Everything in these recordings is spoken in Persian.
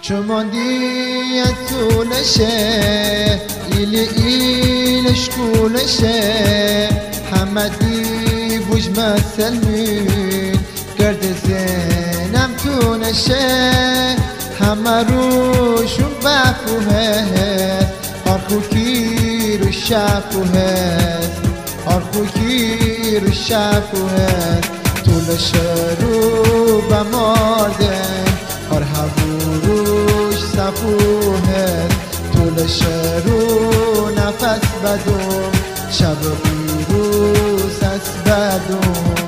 چماندی از طولشه ایلش کولشه حمدی بوش مسلمین گرد زینم تونشه همه روشون بفوه آرخو کی رو شفوه آرخو کی رو شفوه طولشه رو بماردن روش صفوه طولشه رو نفس بدوم شب بیروز از بدوم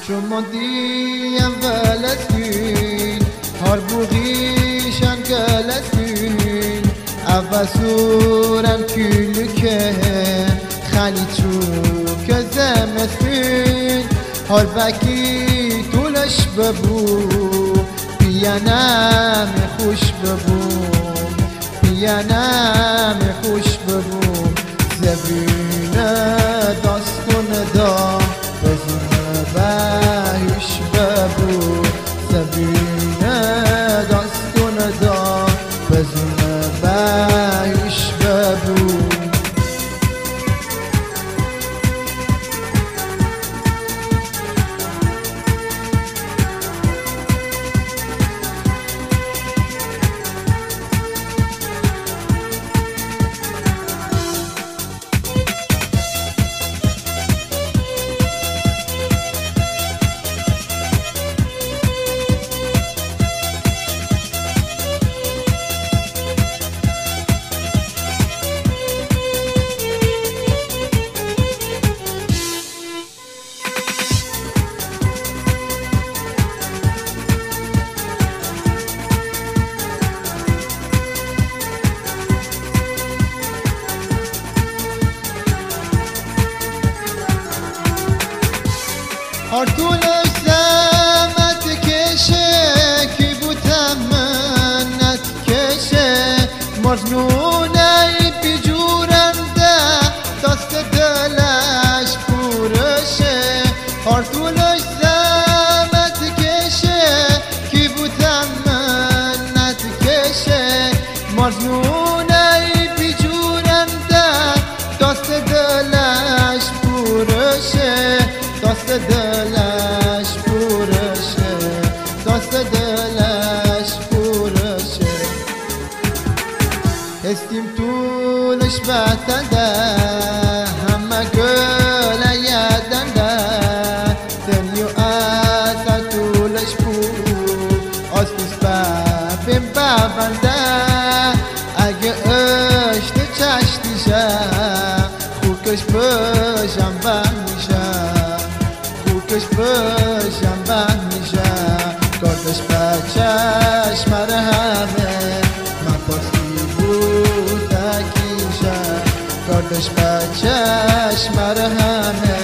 شماندی اول اسکین هر بوغیشان گل اسکین اوزورن کلکه خالی چوک زمستین هر بکی طولش ببو پیانم خوش ببو پیانم خوش ببو زبین داستون دا باهوش ببو زبینه داستون دا بزونه باهوش ببو طولش زحمت کشه کی بودم منت کشه مجنونه بیجورنده دست دلش پورشه طولش زحمت کشه کی بودم منت کشه مجنونه بیجورنده دست دلش پورشه دست دلش پورشه دست دلش پورشه استیم طولش بتنده همه گل یادنده دنیو از طولش پور آسپیس ببین ببنده اگه اشت چشتیشه خوکش بشم بمیشه خوکش بشم بمیشه کارتش بچش مرهمه من پاسی بود تکیشه کارتش بچش مرهمه